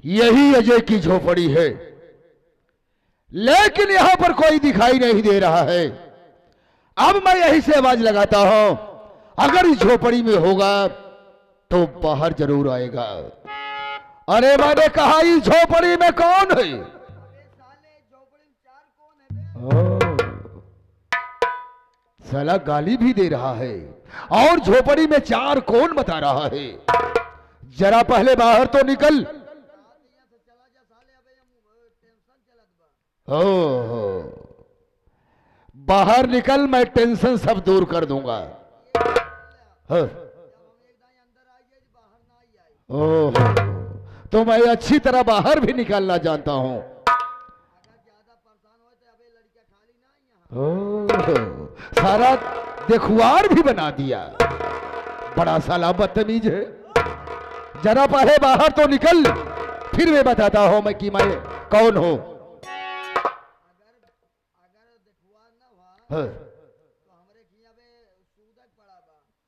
यही अजय की झोपड़ी है, लेकिन यहां पर कोई दिखाई नहीं दे रहा है। अब मैं यहीं से आवाज लगाता हूं, अगर इस झोपड़ी में होगा तो बाहर जरूर आएगा। अरे मैंने कहा इस झोपड़ी में कौन है? ओ, साला गाली भी दे रहा है और झोपड़ी में चार कौन बता रहा है। जरा पहले बाहर तो निकल। ओहो, बाहर निकल, मैं टेंशन सब दूर कर दूंगा। हाँ। ओहो, तो मैं अच्छी तरह बाहर भी निकलना जानता हूं। ओहो, सारा देखुआर भी बना दिया, बड़ा साला बदतमीज है। जरा पहले बाहर तो निकल, फिर मैं बताता हूं मैं कि मैं कौन हूं। हाँ।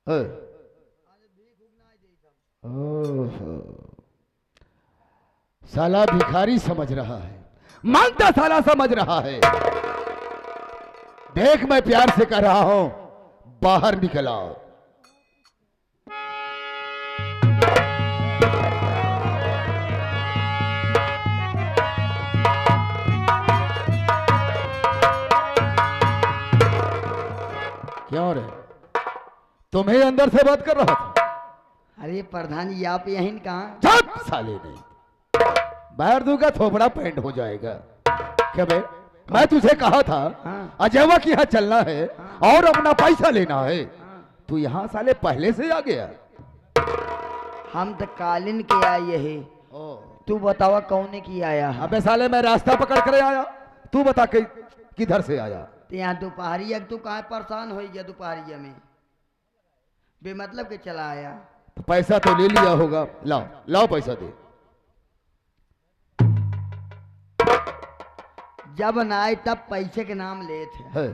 हाँ। ओहो, साला भिखारी समझ रहा है, मांगता साला समझ रहा है। देख मैं प्यार से कह रहा हूं, बाहर निकल आओ। क्यों रे, तुम्हें अंदर से बात कर रहा था? अरे प्रधान जी आप यहीं कहाँ? चुप साले, नहीं बाहर दूंगा थोपड़ा पेंट हो जाएगा। क्या बे, मैं तुझे कहा था हाँ। अजयवा के यहाँ चलना है हाँ। और अपना पैसा लेना है। हाँ। तू यहाँ साले पहले से आ गया। हम तो कालीन के आए है, तू बतावा कौन की आया है? अबे साले मैं रास्ता पकड़ कर आया, तू बता के किधर से आया? तो यहाँ दोपहरिया तू कहाँ परेशान हो गया? दोपहरिया में बेमतलब के चला आया। तो पैसा तो ले लिया होगा, लाओ लाओ पैसा दे। जब न आए तब पैसे के नाम ले थे, है।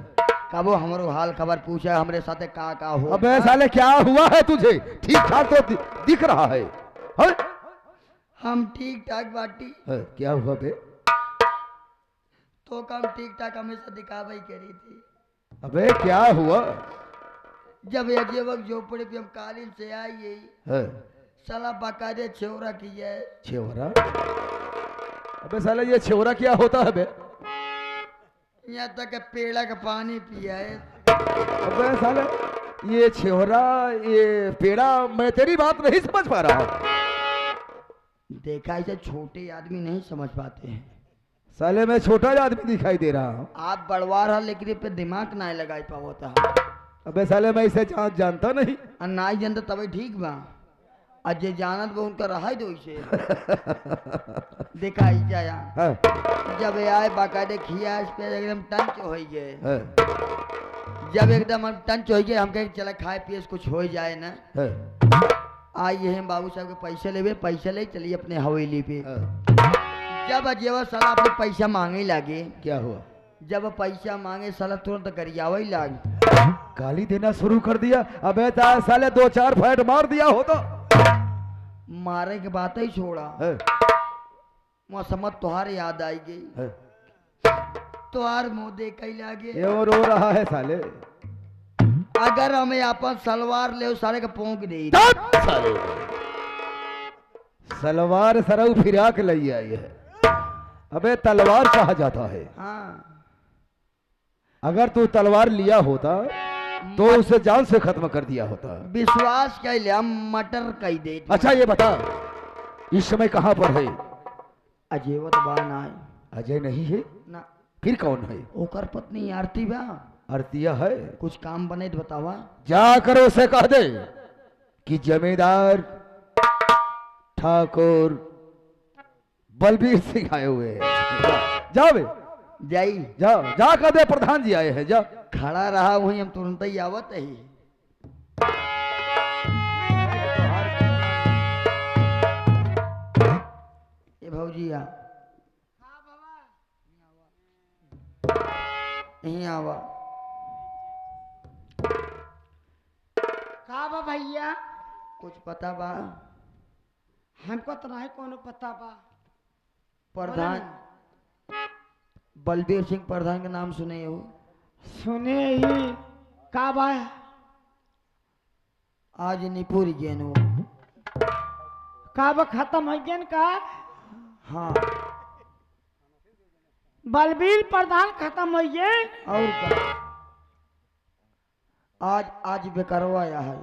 कबो हमारो हाल खबर पूछा हमरे साथे का हो। अबे साले क्या हुआ है तुझे? ठीक ठाक तो दिख रहा है, है? हम ठीक ठाक बाटी है, क्या हुआ बे? तो कम ठीक ठाक हमेशा दिखावा करी थी। अबे क्या हुआ? जब अजय वक्त झोपड़े पे हम कालीन से आई है। साला बाकायदे छेवरा की है। छेवरा? अबे साला ये छेवरा क्या होता है बे? यहाँ तक के पेड़ा का पानी पिया है। अबे साले ये छेवरा ये पेड़ा, मैं तेरी बात नहीं समझ पा रहा हूँ। देखा इसे छोटे आदमी नहीं समझ पाते हैं। साले मैं छोटा आदमी दिखाई दे रहा हूँ। आप बड़वार है लेकिन पे दिमाग ना लगा पाता। अबे साले मैं इसे जानता नहीं। ना जानता तभी ठीक बा, अजय जानत वो उनका रहा दो इसे। देखा ही जाया है। जब आए बाकायदे खिया इस पे एकदम टंच हो गए। है। जब एकदम हम टंच हो गए हम कहे चला खाए पिए कुछ हो जाए ना। है। आइए हम बाबू साहब के पैसे ले, पैसा ले चलिए अपने हवेली पे। है। जब अजय साला अपने पैसा मांगे लगे। क्या हुआ? जब पैसा मांगे साला तुरंत गरियावा ही लाग, गाली देना शुरू कर दिया। अबे साले दो चार फैट मार दिया हो तो। मारे के बात ही छोड़ा। है। वहाँ समझ तुहार याद आई गई। है। तुहार मुंह देख ही लागे। ये वो रो रहा है साले। अगर हमें अपन सलवार ले सारे का पोंक दे। साले सलवार सरऊ फिराक लई आई है। अबे तलवार कहा जाता है। हाँ। अगर तू तलवार लिया होता तो उसे जान से खत्म कर दिया होता। विश्वास कर ले, हम मटर कही दे। अच्छा ये बता, इस समय कहां पर है? अजय वो तो बान आए। अजय नहीं है ना। फिर कौन है? ओकर पत्नी आरती बा। आरतिया है। कुछ काम बने तो बतावा। जाकर उसे कह दे कि जमींदार ठाकुर बलबीर सिंह आए हुए हैं। जाओ बे, जाई जाओ जा कर दे, प्रधान जी आए हैं। जा। खड़ा रहा वहीं हम तुरंत ही आवत ही। ये भौजी आ यहीं आवा। का बा भैया? कुछ पता बा? हमको तो नहीं कोनो पता बा। प्रधान बलबीर सिंह प्रधान का नाम सुने हो? सुने ही का बा आज निपुर गेन हो। का बा खत्म हो गया का? हाँ बलबीर प्रधान खत्म हो गए। और का आज बेकारवा आया है।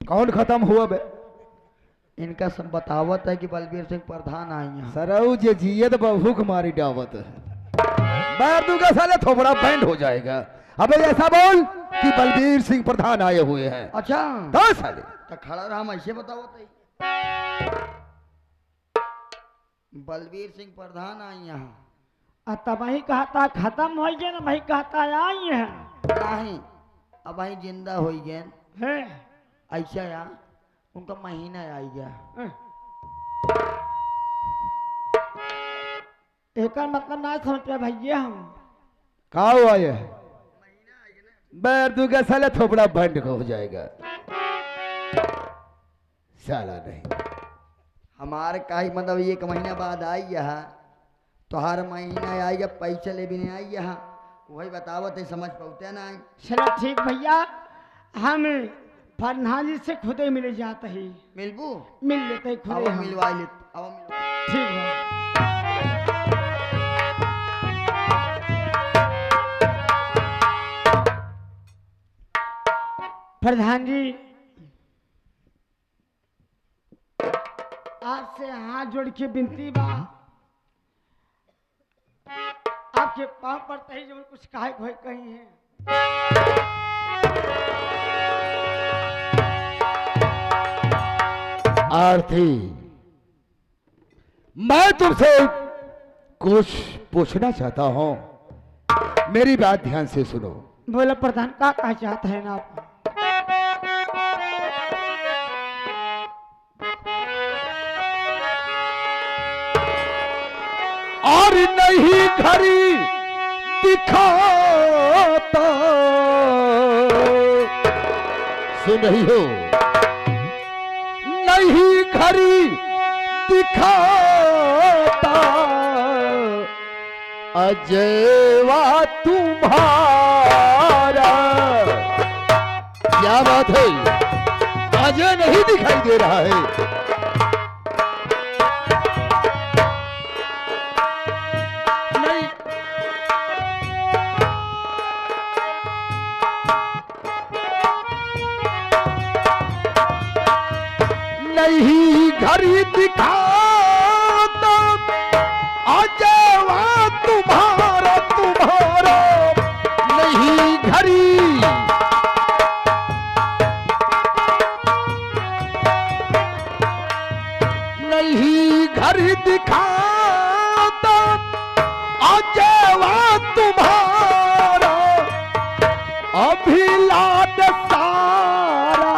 कौन खत्म हुआ बे? इनका सब बतावत है कि बलबीर सिंह प्रधान आए हैं। सरऊ जे जियत बहुक मारी डावत बैरदू का साले थोपड़ा बैंड हो जाएगा। अबे ऐसा बोल कि बलबीर सिंह प्रधान आए हुए हैं। अच्छा तो साले तो खड़ा रहा, हम ऐसे बतावत है बलबीर सिंह प्रधान आए यहाँ। तब वही कहता खत्म हो गया ना, वही कहता आई है। नहीं अब वही जिंदा हो गए है ऐसा या उनका महीना आई गया। एक मतलब ना समझ पे भैया हम का हुआ ये? बैरदू का साले थोपड़ा बैंड हो जाएगा। साला नहीं हमारे का ही मतलब 1 महीना बाद आई यहाँ तो हर महीना आई जब पैसा ले भी नहीं आई यहाँ। वही बतावत है, समझ पाते ना। चलो ठीक भैया, हम प्रधान जी से खुद ही मिले जाते ही मिलबू मिल लेते खुद अब ही हम। मिलवा लेते अब मिलवा। ठीक है प्रधान जी, आपसे हाथ जोड़ के विनती बा, आपके पाँव पड़ते ही जो कुछ कहे कोई कहीं है। आरती, मैं तुमसे कुछ पूछना चाहता हूं, मेरी बात ध्यान से सुनो। बोला प्रधान, का कहा चाहते हैं ना आप? और नहीं घड़ी दिखाता, सुन रही हो? नहीं घड़ी दिखाता अजयवा तुम्हारा। क्या बात है? अजय नहीं दिखाई दे रहा है। नहीं घड़ी दिखाता अजयवा तुम्हारा तुम्हारा। नहीं घड़ी नहीं घड़ी दिखाता अजयवा तुम्हारा। अभिलाद सारा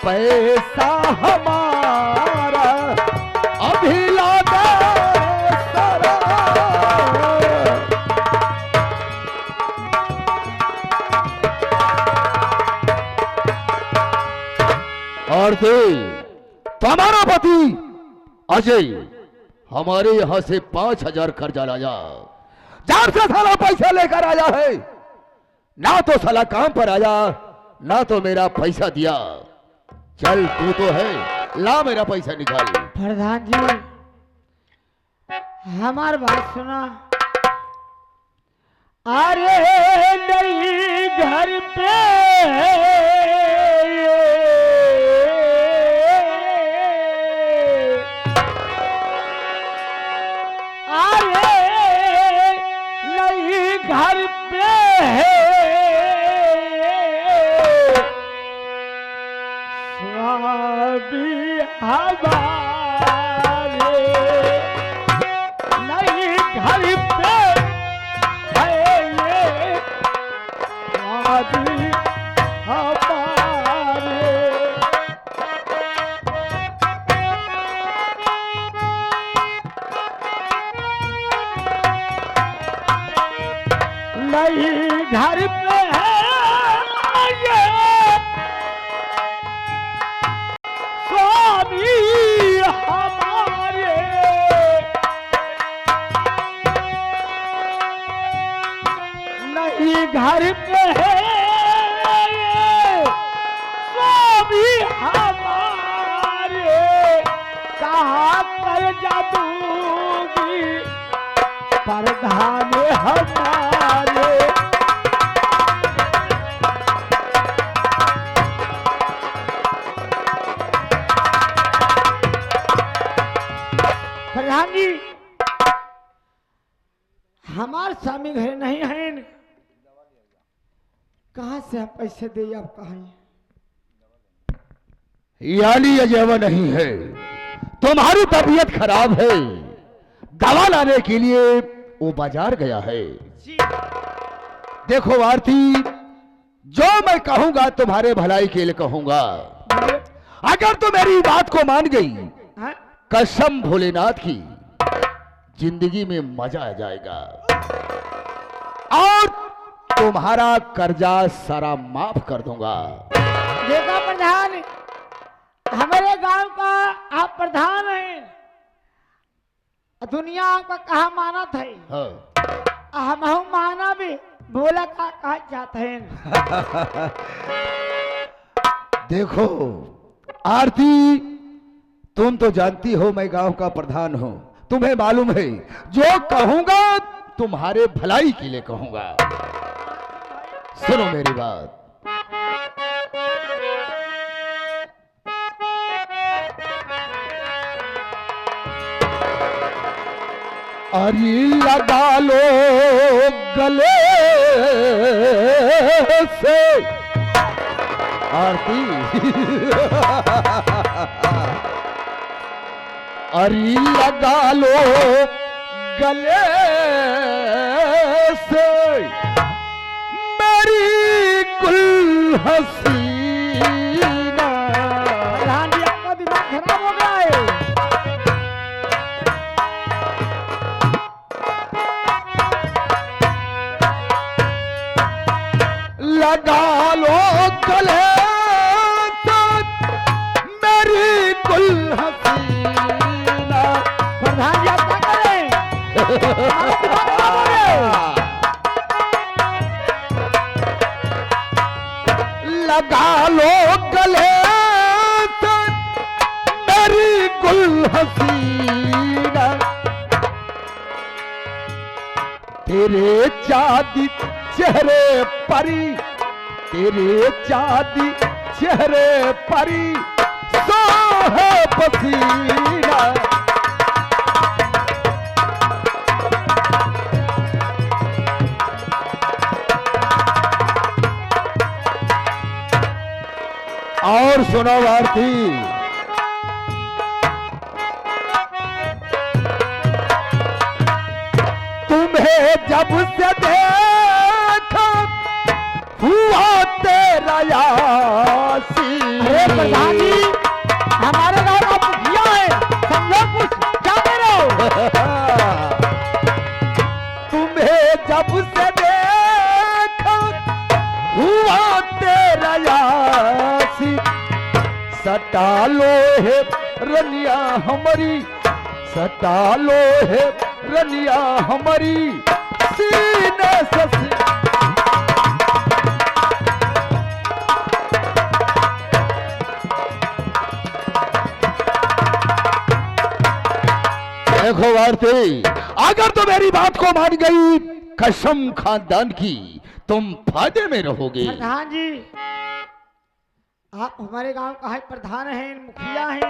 पैसा हमारा अभिलाद सारा। और तुम्हारा पति अजय हमारे यहां से 5,000 कर्जा लाया, जब से साला पैसा लेकर आया है, ना तो साला काम पर आया ना तो मेरा पैसा दिया। चल तू तो है, ला मेरा पैसा निकाल। प्रधान जी हमार बात सुना। अरे नहीं घर पे अरे नहीं घर पे स्वामी हमारे नहीं घर पे है ये स्वामी हमारे। नहीं घर पे है ये स्वामी में है स्वामी हमारे, कहाँ कर जादूगी प्रधान हमारे। प्रधान जी, हमारे स्वामी घर नहीं है, कहाँ से हम पैसे दे आप कहें? यानी अजय नहीं है, तुम्हारी तबीयत खराब है, दवा लाने के लिए वो बाजार गया है। देखो आरती, जो मैं कहूंगा तुम्हारे भलाई के लिए कहूंगा। अगर तू मेरी बात को मान गई, हाँ? कसम भोलेनाथ की, जिंदगी में मजा आ जाएगा और तुम्हारा कर्जा सारा माफ कर दूंगा। देखा प्रधान, हमारे गांव का आप प्रधान हैं, दुनिया आपका कहा माना थे, हाँ। हम माना भी बोला का कहा चाहते हैं। देखो आरती, तुम तो जानती हो मैं गांव का प्रधान हूं, तुम्हें मालूम है जो कहूंगा तुम्हारे भलाई के लिए कहूंगा। सुनो मेरी बात। अरे लगा लो गले से आरती, अरे लगा लो गले से मेरी कुल हसीना। प्रधान जी, आपका दिमाग खराब हो गया है। लगा लो गले से मेरी कुल हसीना। प्रधान जी, आप क्या करें? आपका दिमाग खराब हो गया है। लगा लो गले से मेरी गुल हसीना, तेरे चांदी चेहरे परी, तेरे चांदी चेहरे परी सोहे पसीना। और सुनो आरती, तुम्हें जब से देखा हुआ तेरा यासी। अरे प्रधान जी, हमारे गांव का मुखिया है, समझो कुछ, क्या कह रहे हो? तुम्हें जब से देखा हुआ तेरा यासी, सटा लो है रनिया हमारी, सटा लो है रनिया हमारी सीने से। देखो आरती, अगर तो मेरी बात को मान गई, कसम खानदान की, तुम फायदे में रहोगे। प्रधान जी, आप हमारे गांव का है प्रधान हैं, मुखिया हैं,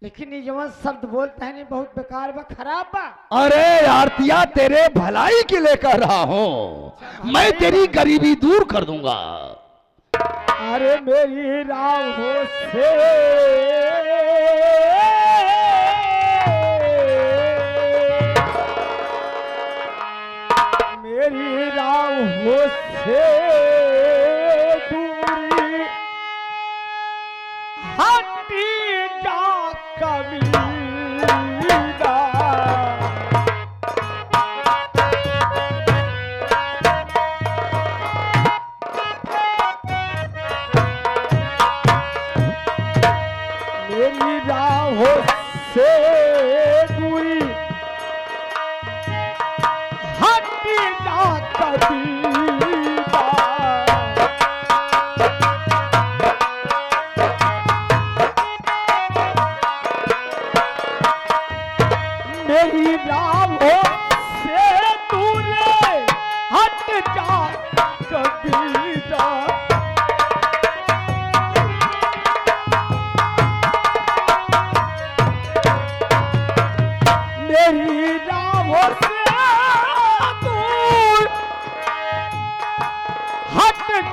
लेकिन ये जो शब्द बोलते हैं बहुत बेकार बा, खराब बा। अरे आरतिया, तेरे भलाई के लिए कह रहा हूं, मैं तेरी गरीबी दूर कर दूंगा। अरे मेरी राहों से मेरी राहों से दूरी हटी जा कमीना। मेरी राहों से दूरी हटी जा कमीना।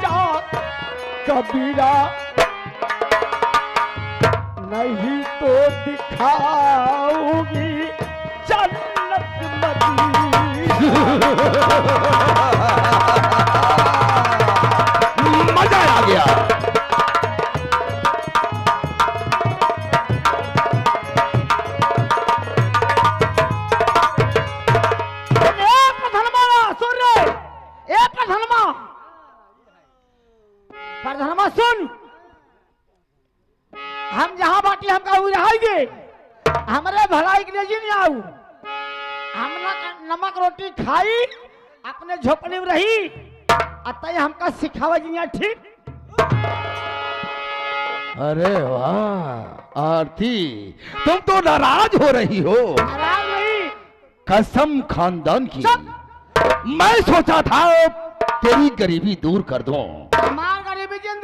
जा कबीरा, नहीं तो दिखाऊंगी जन्नत मजा आ गया। प्रधानमा सुन, हम जहाँ बाटी हम कहू रहेंगे, हमारे भलाई के लिए जी नहीं आऊ। हमला नमक रोटी खाई, अपने झोपड़ी में रही, अतः हमका सिखावा जी ठीक। अरे वाह आरती, तुम तो नाराज हो रही हो। नाराज नहीं, कसम खानदान की। मैं सोचा था तेरी गरीबी दूर कर दूं। हमार गरीबी जन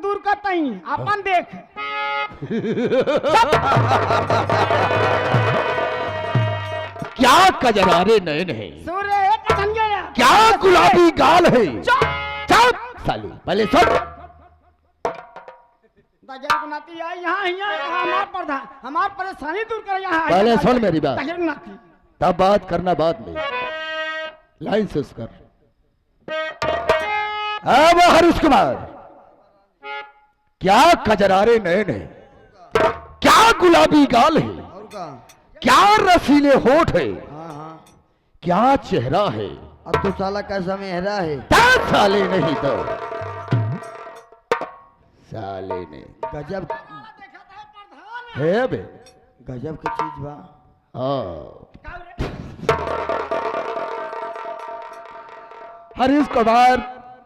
दूर करता ही, अपन देख। क्या कजरारे नयन है, सूर्य एक कथन गया, क्या गुलाबी गाल है। चुप चुप साली, पहले सुन। तजर गुनाती आई यहाँ हमार प्रधान, हमार परेशानी दूर कर यहाँ। पहले सुन मेरी बात, तजर गुनाती तब बात करना बाद में। लाइन से कर। अब हरीश कुमार, क्या कजरारे नयन है, क्या गुलाबी गाल है, और का? क्या रसीले होठ है, हाँ हाँ। क्या चेहरा है। अब तो साला कैसा मेहरा है। साले नहीं तो साले ने गजब है बे। गजब की चीज बा। हरीश कुमार,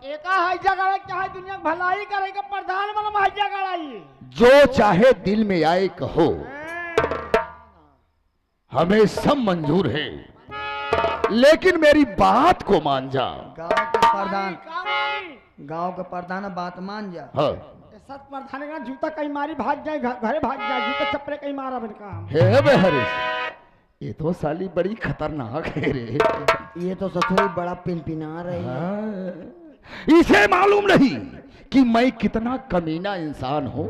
एका हाइजा गाड़ा चाहे दुनिया की भलाई करेगा, प्रधान बना हाइजा गाड़ा ये। जो चाहे दिल में आए कहो, हमें सब मंजूर है, लेकिन मेरी बात को मान जा। गांव के प्रधान, कामानी गांव के प्रधान बात मान जा। हाँ सत प्रधान का जूता कहीं मारी भाग जाए, घरे भाग जाए, जूता चप्परे कहीं मारा बन काम। है बे हरीश, ये तो साली बड़ी खतरनाक है रे। ये तो सचोई बड़ा पिनपिना रही है। हाँ, इसे मालूम नहीं कि मैं कितना कमीना इंसान हूँ।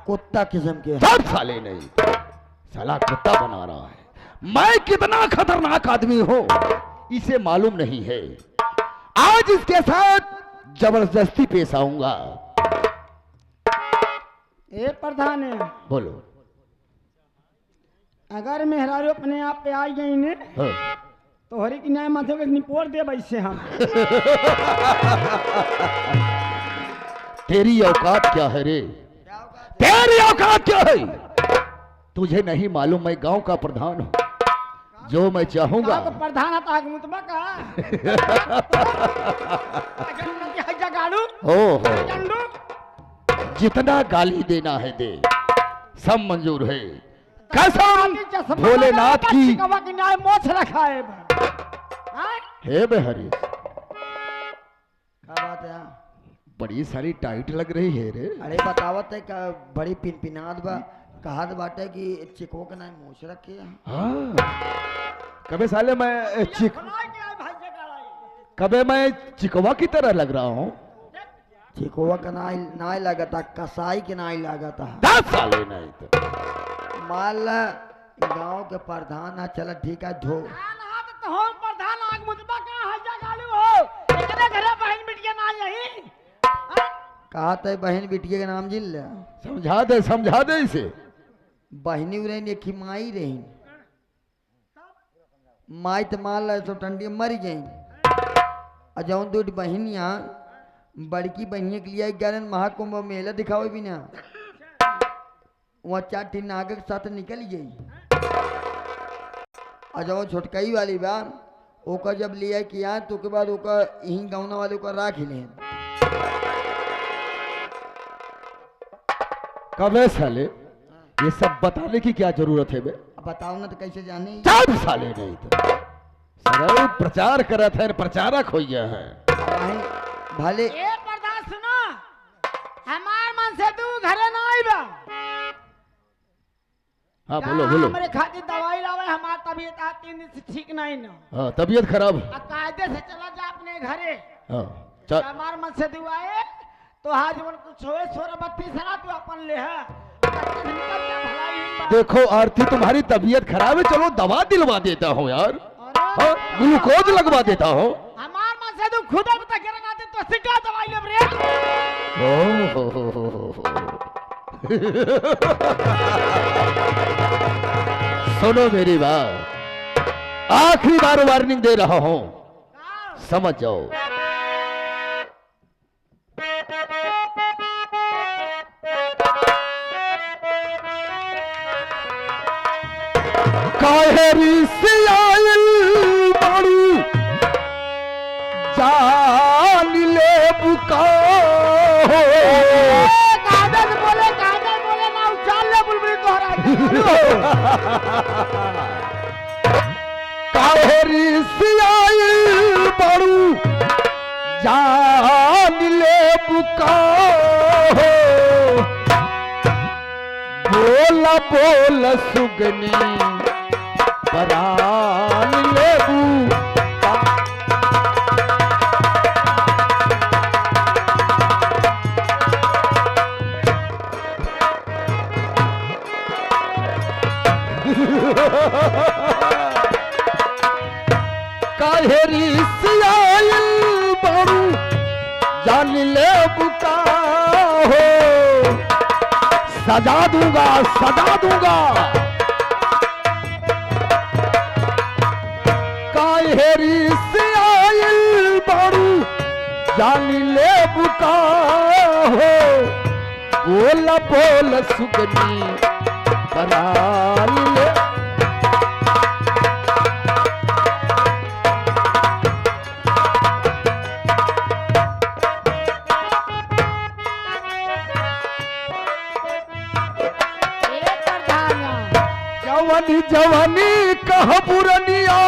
कुत्ता किस्म के। सब साले नहीं, साला कुत्ता बना रहा है। मैं कितना खतरनाक आदमी हूँ इसे मालूम नहीं है। आज इसके साथ जबरदस्ती पेश आऊंगा। ए प्रधान है, बोलो। अगर मेहरारू अपने आप पे आई गई ने हाँ। तो हरी की न्याय माथे को निपोड़ दे वैसे हम। तेरी औकात क्या है रे, तेरी औकात क्या है। तुझे नहीं मालूम मैं गांव का प्रधान हूँ, जो मैं चाहूंगा। गाँव का प्रधान आता है मुतबा का। ओहो, जितना गाली देना है दे, सब मंजूर है। कसम भोलेनाथ की मोछ रखा है। हे बे हरीश, क्या बात है? बड़ी सारी टाइट लग रही है रे। अरे बतावत है का बड़ी पिनपिनाद बा। कहत बाटे कि चिको के नाम मोछ रखे। हाँ, कबे साले मैं कबे मैं चिकवा की तरह लग रहा हूँ। चिकोवा का नाई लगता, कसाई के नाई लगता। 10 साले नहीं तो माल गांव के प्रधान है। चल ठीक है, धो। कहा था बहन बिटिया के नाम जिल ले। समझा दे इसे। बहनी रही खिमाई रही, माई तो मान ला सब ठंडी मर गई। और जौन दो बहनिया बड़की बहनिया के लिए गरन महाकुंभ मेला दिखावे भी ना, वहाँ 4 टी नाग के साथ निकल गई। और जब छोटकई वाली बा ओका जब लिया किया तो के बाद ओका यही गौना वाले को राख ले। कबे साले ये सब बताने की क्या जरूरत है बे। अब बताओ ना तो कैसे जाने। 4 साले नहीं तो सरल प्रचार करा था, प्रचारक हो गया है। भले ए प्रधान सुनो, हमार मन से तू घरे ना आईबा। हाँ बोलो बोलो। हमारे खातिर दवाई लावे, हमार तबीयत आज 3 दिन से ठीक नहीं ना। हाँ तबीयत खराब। कायदे से चला जा अपने घरे। हाँ चल। हमार मन से दुआए तो हाज मन कुछ होए 16-32 साल तू अपन ले है निकल जा भलाई देखो आरती तुम्हारी तबीयत खराब है, चलो दवा दिलवा देता हूँ यार, हाँ, ग्लूकोज लगवा देता हूँ। हमार मन से तू खुद बता के रखा दे तो सिक्का दवाई ले रे। सुनो मेरी बात, आखिरी बार वार्निंग दे रहा हूँ, समझ जाओ। काहेरी से आयल बारू जान ले बुका कागज बोले ना उछाल ले बुलबुली तोहरा। काहेरी से आयल बारू जान ले बुका बोला बोला सुगनी परान लेबू काहेरी सियायल बारू जान लेबू का हो, सजा दूंगा सजा दूंगा। काहेरी से आयल बारू जान ले बुका हो, बोला बोला सुगनी परान ले। जवानी जवानी कह पुरनिया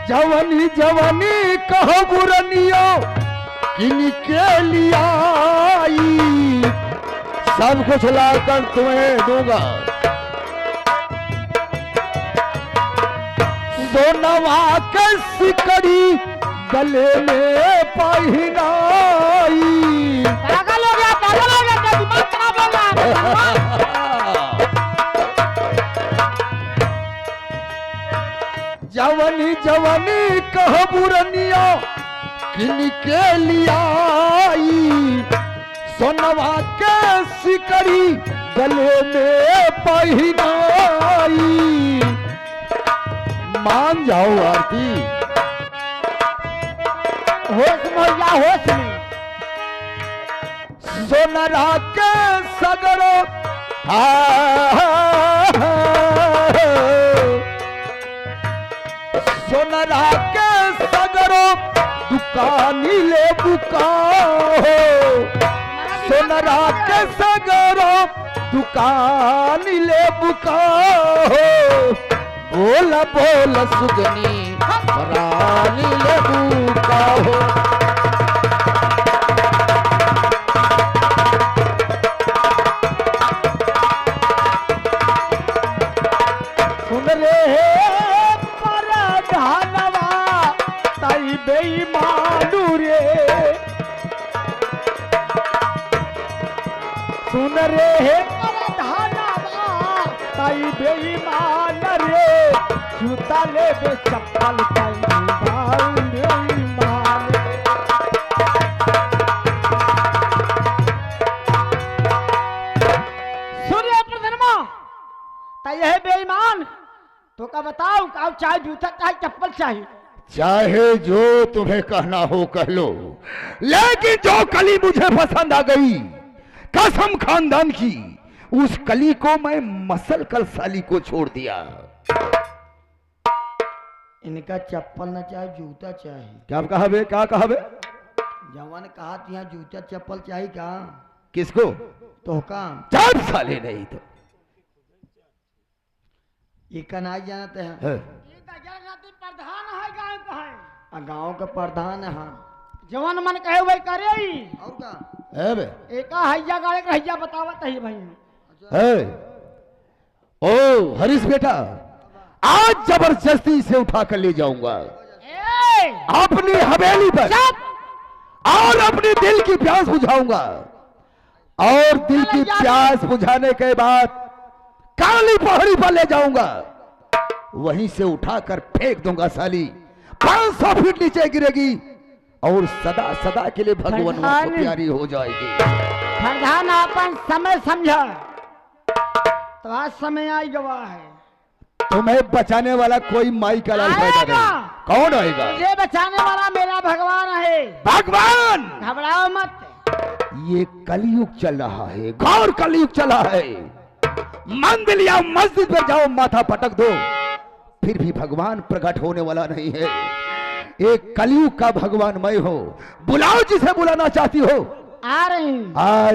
जवानी जवानी कह पुरनिया किन के लिया सब कुछ लाकर तुम्हें दूंगा। सोनवा के सिकड़ी गले में पहनाई। पागल हो गया तेरा दिमाग खराब हो गया। जवानी जवानी कह बुरनिया किन के लियाई, सोनवा के सिकड़ी गले में पहनाई। मान जाओ आरती, होश में या होश में सोनरा के सगरो सोनरा के सगरो दुकानी ले बुका हो, सोनरा के सगरो दुकानी ले बुका हो, बोला बोला सुगनी परानी ले बुका हो। सुन रे परधानवा ताई बेईमानू रे, सुन रे परधानवा ताई बेईमान रे, जूता ले बे चप्पल ताई बेईमान रे। सूर्य प्रधनमा ता यह बेईमान तो का बताओ का चाहे जूता चाहे चप्पल चाहिए। चाहे जो तुम्हें कहना हो कह लो, लेकिन जो कली मुझे पसंद आ गई कसम खानदान की, उस कली को मैं मसल कर साली को छोड़ दिया। इनका चप्पल न चाहे जूता चाहिए। क्या कहा बे, क्या कहा बे? जवान कहा यहाँ जूता चप्पल चाहिए का किसको? तो का चार साले नहीं तो ये कनाई जानते हैं है। ये दजर प्रधान है गांव का है गाँव का प्रधान है। हाँ जवान मन कहे वही करे ही और का है बे? एका हैया गाड़े का हैया बतावत है भाई। है। ओ हरीश बेटा, आज जबरदस्ती से उठा कर ले जाऊंगा ए, अपनी हवेली पर और अपने दिल की प्यास बुझाऊंगा, और दिल की प्यास बुझाने के बाद काली पहाड़ी पर ले जाऊंगा, वहीं से उठाकर फेंक दूंगा साली, 500 फीट नीचे गिरेगी और सदा सदा के लिए भगवान को प्यारी हो जाएगी। प्रधान अपन समय समझा, तो आज समय आई गवा है। तुम्हें बचाने वाला कोई माई का लाल पैदा नहीं। कौन आएगा? ये बचाने वाला मेरा भगवान है। भगवान! घबराओ मत। ये कलयुग चल रहा है, घोर कलयुग चला है। मंदिर या मस्जिद में जाओ, माथा पटक दो, फिर भी भगवान प्रकट होने वाला नहीं है। एक कलयुग का भगवान मैं हो, बुलाओ जिसे बुलाना चाहती हो। आ रही। आज